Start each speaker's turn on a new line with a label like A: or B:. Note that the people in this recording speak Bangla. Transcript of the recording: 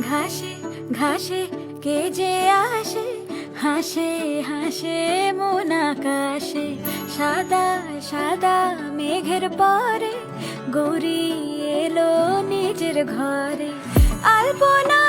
A: ঘাসে ঘাসে কে যে আসে, হাসে হাসে মন আকাশে। সাদা সাদা মেঘের পরে গৌরী এলো নিজের ঘরে। আলপনা